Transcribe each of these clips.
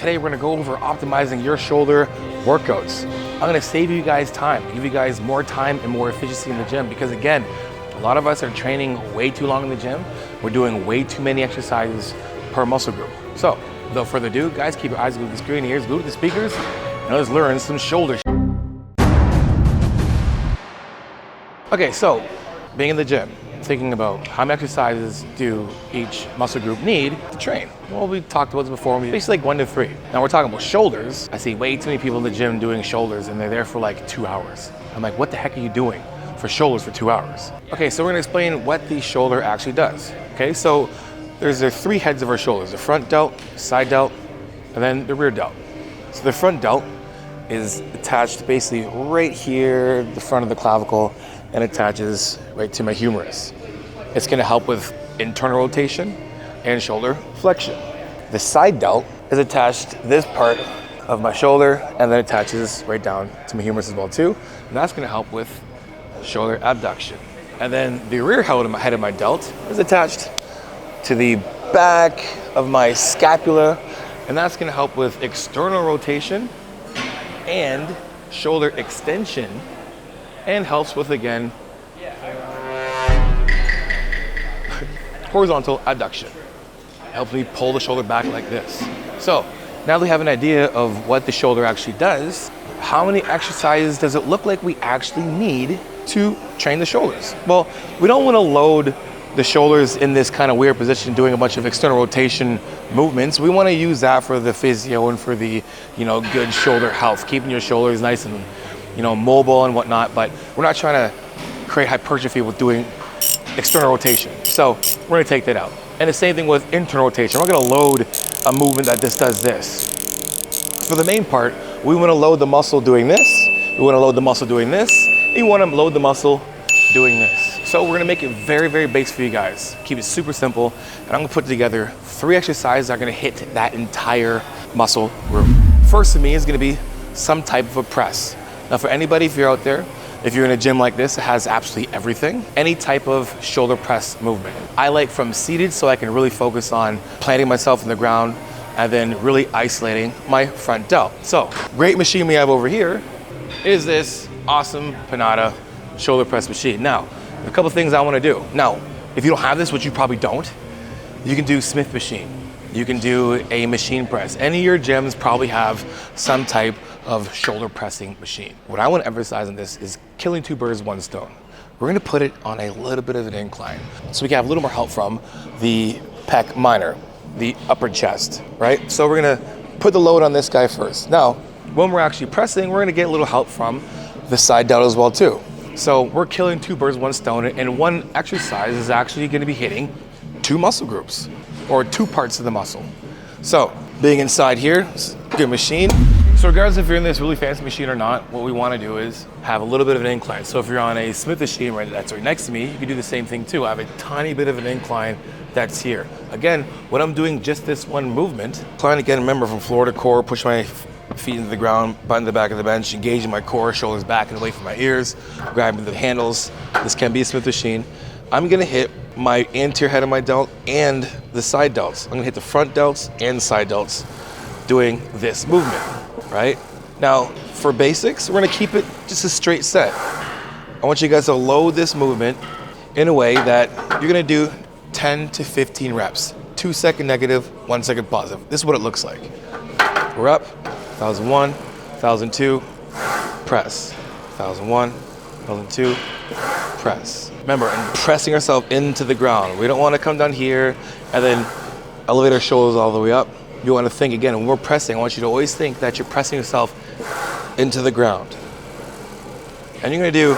Today we're gonna go over optimizing your shoulder workouts. I'm gonna save you guys time, give you guys more time and more efficiency in the gym, because again, a lot of us are training way too long in the gym. We're doing way too many exercises per muscle group. So, without further ado, guys, keep your eyes glued to the screen, ears glued to the speakers, and let's learn some shoulder. Okay, so being in the gym, thinking about how many exercises do each muscle group need to train. Well, we talked about this before, basically like 1 to 3. Now we're talking about shoulders. I see way too many people in the gym doing shoulders and they're there for like 2 hours. I'm like, what the heck are you doing for shoulders for 2 hours? Okay, so we're gonna explain what the shoulder actually does. Okay, so there's the 3 heads of our shoulders, the front delt, side delt, and then the rear delt. So the front delt is attached basically right here, the front of the clavicle, and attaches right to my humerus. It's gonna help with internal rotation and shoulder flexion. The side delt is attached to this part of my shoulder and then attaches right down to my humerus as well too. And that's gonna help with shoulder abduction. And then the rear head of my delt is attached to the back of my scapula, and that's gonna help with external rotation and shoulder extension, and helps with, again, horizontal abduction. It helps me pull the shoulder back like this. So now that we have an idea of what the shoulder actually does, how many exercises does it look like we actually need to train the shoulders? Well, we don't want to load the shoulders in this kind of weird position doing a bunch of external rotation movements. We want to use that for the physio and for the, good shoulder health, keeping your shoulders nice and, mobile and whatnot, but we're not trying to create hypertrophy with doing external rotation. So we're gonna take that out. And the same thing with internal rotation. We're gonna load a movement that just does this. For the main part, we wanna load the muscle doing this, we wanna load the muscle doing this, and you wanna load the muscle doing this. So we're gonna make it very, very basic for you guys. Keep it super simple, and I'm gonna put together 3 exercises that are gonna hit that entire muscle group. First to me is gonna be some type of a press. Now for anybody, if you're out there, if you're in a gym like this, it has absolutely everything. Any type of shoulder press movement. I like from seated so I can really focus on planting myself in the ground and then really isolating my front delt. So, great machine we have over here is this awesome Panada shoulder press machine. Now, a couple things I wanna do. Now, if you don't have this, which you probably don't, you can do Smith machine. You can do a machine press. Any of your gyms probably have some type of shoulder pressing machine. What I want to emphasize on this is killing 2 birds with 1 stone. We're going to put it on a little bit of an incline so we can have a little more help from the pec minor, the upper chest, right? So we're going to put the load on this guy first. Now, when we're actually pressing, we're going to get a little help from the side delt as well too. So we're killing 2 birds with 1 stone, and one exercise is actually going to be hitting 2 muscle groups or 2 parts of the muscle. So being inside here, it's a good machine. So regardless if you're in this really fancy machine or not, what we want to do is have a little bit of an incline. So if you're on a Smith machine that's right next to me, you can do the same thing too. I have a tiny bit of an incline that's here. Again, when I'm doing just this one movement, trying to remember from floor to core, push my feet into the ground, button the back of the bench, engaging my core, shoulders back and away from my ears, grabbing the handles. This can be a Smith machine. I'm gonna hit my anterior head of my delt and the side delts. I'm gonna hit the front delts and side delts doing this movement, right? Now, for basics, we're gonna keep it just a straight set. I want you guys to load this movement in a way that you're gonna do 10 to 15 reps. 2 second negative, 1 second positive. This is what it looks like. We're up, 1001, 1002, press. 1001, 1002, press. Remember, and pressing ourselves into the ground. We don't want to come down here and then elevate our shoulders all the way up. You want to think again, when we're pressing, I want you to always think that you're pressing yourself into the ground. And you're going to do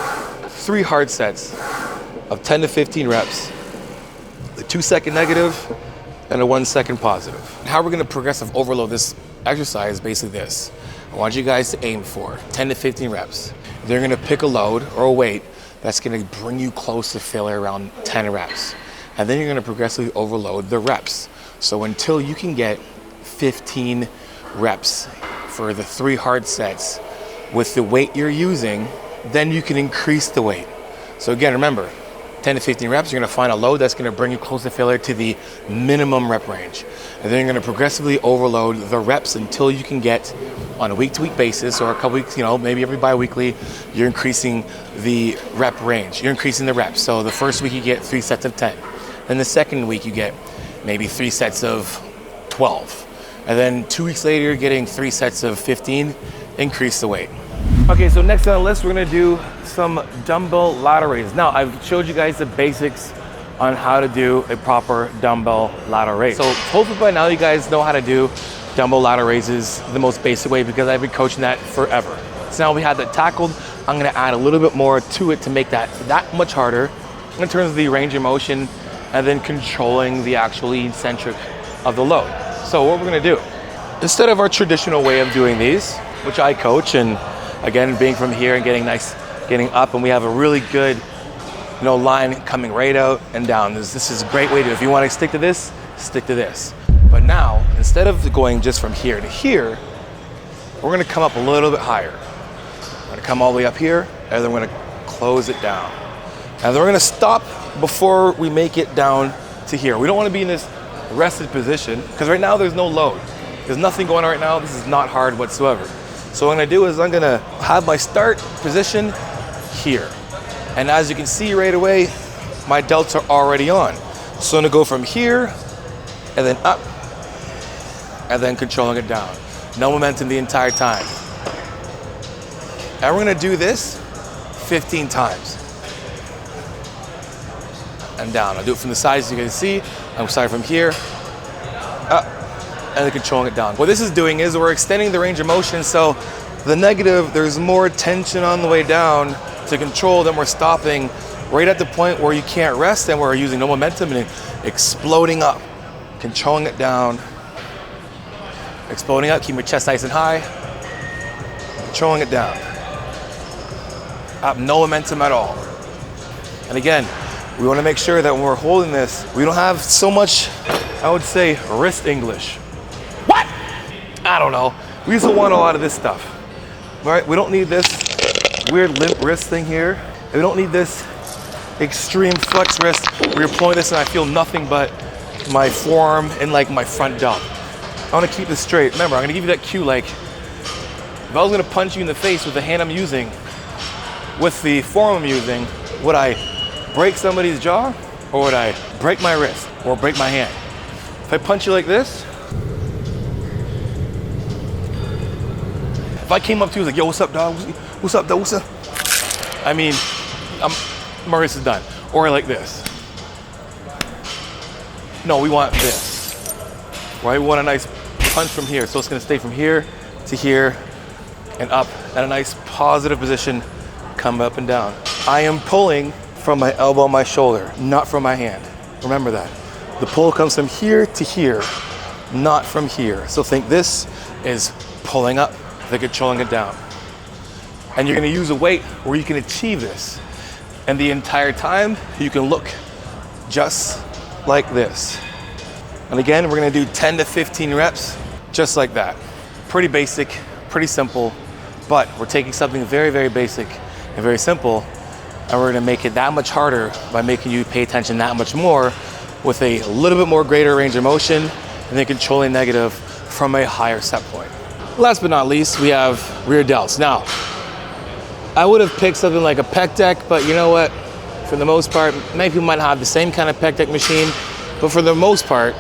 3 hard sets of 10 to 15 reps, the 2 second negative and a 1 second positive. How we're going to progressive overload this exercise is basically this. I want you guys to aim for 10 to 15 reps. They're going to pick a load or a weight that's going to bring you close to failure around 10 reps. And then you're going to progressively overload the reps. So until you can get 15 reps for the 3 hard sets with the weight you're using, then you can increase the weight. So again, remember, 10 to 15 reps, you're gonna find a load that's gonna bring you close to failure to the minimum rep range. And then you're gonna progressively overload the reps until you can get, on a week-to-week basis or a couple weeks, maybe every bi-weekly, you're increasing the rep range. You're increasing the reps. So the first week you get 3 sets of 10. Then the second week you get maybe 3 sets of 12. And then 2 weeks later, you're getting 3 sets of 15, increase the weight. Okay, so next on the list, we're gonna do some dumbbell ladder raises. Now, I've showed you guys the basics on how to do a proper dumbbell ladder raise. So hopefully by now you guys know how to do dumbbell ladder raises the most basic way, because I've been coaching that forever. So now we have that tackled. I'm gonna add a little bit more to it to make that much harder in terms of the range of motion and then controlling the actual eccentric of the load. So what we're gonna do, instead of our traditional way of doing these, which I coach, and again, being from here and getting up, and we have a really good line coming right out and down. This is a great way to, if you want to stick to this, stick to this. But now, instead of going just from here to here, we're gonna come up a little bit higher. We're gonna come all the way up here, and then we're gonna close it down. And then we're gonna stop before we make it down to here. We don't wanna be in this rested position, because right now there's no load. There's nothing going on right now. This is not hard whatsoever. So what I'm gonna do is I'm gonna have my start position here. And as you can see right away, my delts are already on. So I'm gonna go from here and then up and then controlling it down. No momentum the entire time. And we're gonna do this 15 times. And down. I'll do it from the sides you can see. I'm starting from here, up, and then controlling it down. What this is doing is we're extending the range of motion, so the negative, there's more tension on the way down to control, then we're stopping right at the point where you can't rest, and we're using no momentum and exploding up, controlling it down, exploding up, keep your chest nice and high, controlling it down, up, no momentum at all. And again, we want to make sure that when we're holding this, we don't have so much, I would say, wrist English. What? I don't know. We just don't want a lot of this stuff. All right, we don't need this weird limp wrist thing here. And we don't need this extreme flex wrist where you're pulling this and I feel nothing but my forearm and like my front delt. I want to keep this straight. Remember, I'm going to give you that cue, like, if I was going to punch you in the face with the hand I'm using, with the forearm I'm using, would I break somebody's jaw, or would I break my wrist or break my hand? If I punch you like this, if I came up to you like, yo, what's up, dog? What's up, dog? What's up? I mean, my wrist is done. Or like this. No, we want this. Right? We want a nice punch from here. So it's gonna stay from here to here and up at a nice positive position, come up and down. I am pulling from my elbow, my shoulder, not from my hand. Remember that. The pull comes from here to here, not from here. So think this is pulling up, then controlling it down. And you're gonna use a weight where you can achieve this. And the entire time, you can look just like this. And again, we're gonna do 10 to 15 reps, just like that. Pretty basic, pretty simple, but we're taking something very, very basic and very simple, and we're gonna make it that much harder by making you pay attention that much more with a little bit more greater range of motion and then controlling negative from a higher set point. Last but not least, we have rear delts. Now, I would have picked something like a pec deck, but you know what? For the most part, many people might have the same kind of pec deck machine, but for the most part,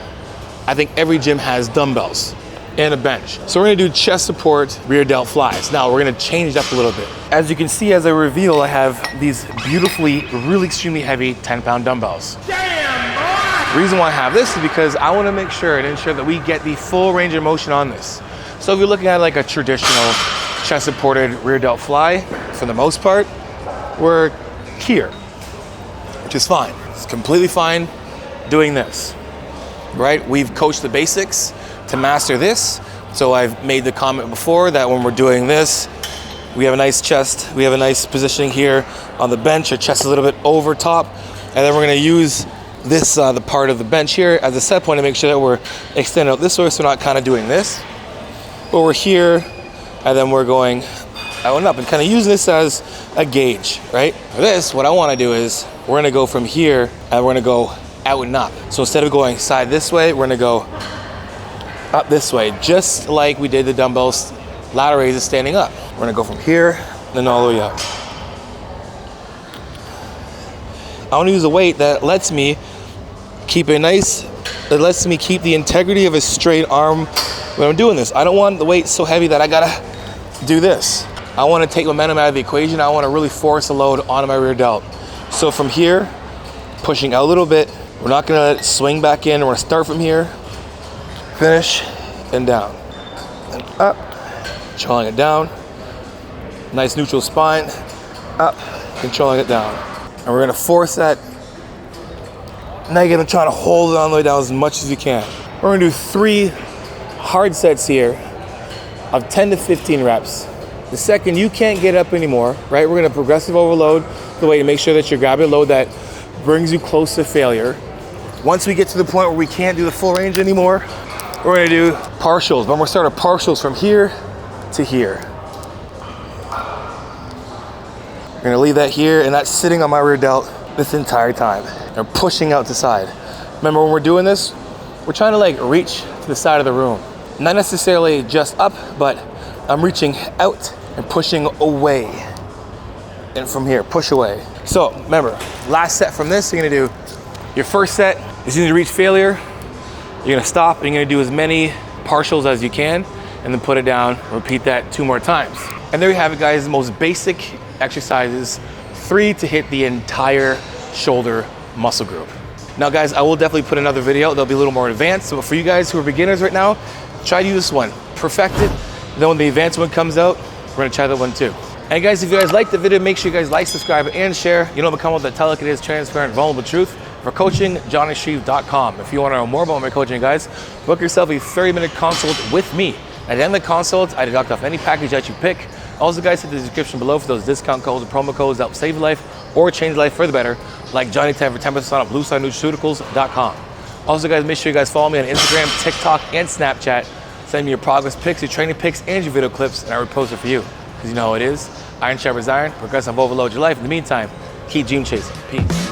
I think every gym has dumbbells and a bench. So we're gonna do chest support, rear delt flies. Now we're gonna change it up a little bit. As you can see, as I reveal, I have these beautifully, really extremely heavy 10-pound dumbbells. Damn, boy! The reason why I have this is because I wanna make sure and ensure that we get the full range of motion on this. So if you're looking at like a traditional chest supported rear delt fly, for the most part, we're here, which is fine. It's completely fine doing this, right? We've coached the basics to master this. So I've made the comment before that when we're doing this, we have a nice chest, we have a nice positioning here on the bench, our chest is a little bit over top, and then we're gonna use this, the part of the bench here as a set point to make sure that we're extending out this way, so we're not kind of doing this, but we're here, and then we're going out and up, and kind of use this as a gauge, right? For this, what I wanna do is we're gonna go from here and we're gonna go out and up. So instead of going side this way, we're gonna go up this way, just like we did the dumbbells ladder raises standing up. We're gonna go from here, then all the way up. I wanna use a weight that lets me keep the integrity of a straight arm when I'm doing this. I don't want the weight so heavy that I gotta do this. I wanna take momentum out of the equation. I wanna really force a load onto my rear delt. So from here, pushing out a little bit, we're not gonna let it swing back in. We're gonna start from here, finish, and down. And up, controlling it down. Nice neutral spine, up, controlling it down. And we're gonna force that negative and try to hold it on the way down as much as you can. We're gonna do 3 hard sets here of 10 to 15 reps. The second you can't get up anymore, right? We're gonna progressive overload the way to make sure that you're grabbing a load that brings you close to failure. Once we get to the point where we can't do the full range anymore, we're gonna do partials. But we're gonna start our partials from here to here. We're gonna leave that here, and that's sitting on my rear delt this entire time. And pushing out the side. Remember, when we're doing this, we're trying to like reach to the side of the room. Not necessarily just up, but I'm reaching out and pushing away. And from here, push away. So remember, last set from this, you're gonna do your first set. As soon as you reach failure, you're gonna stop and you're gonna do as many partials as you can and then put it down, repeat that 2 more times. And there you have it, guys, the most basic exercises, 3 to hit the entire shoulder muscle group. Now guys, I will definitely put another video that'll be a little more advanced. So for you guys who are beginners right now, try to use this one, perfect it. Then when the advanced one comes out, we're gonna try that one too. And guys, if you guys like the video, make sure you guys like, subscribe, and share. You know what become with the tell like it is, transparent, vulnerable truth. For coaching, johnnyshreve.com. If you want to know more about my coaching, guys, book yourself a 30-minute consult with me. At the end of the consult, I deduct off any package that you pick. Also, guys, hit the description below for those discount codes and promo codes that will save your life or change life for the better, like Johnny10 for 10% on bluesidenutraceuticals.com. Also, guys, make sure you guys follow me on Instagram, TikTok, and Snapchat. Send me your progress pics, your training pics, and your video clips, and I will post it for you. Because you know how it is. Iron sharpens iron, progressive overload your life. In the meantime, keep dream chasing. Peace.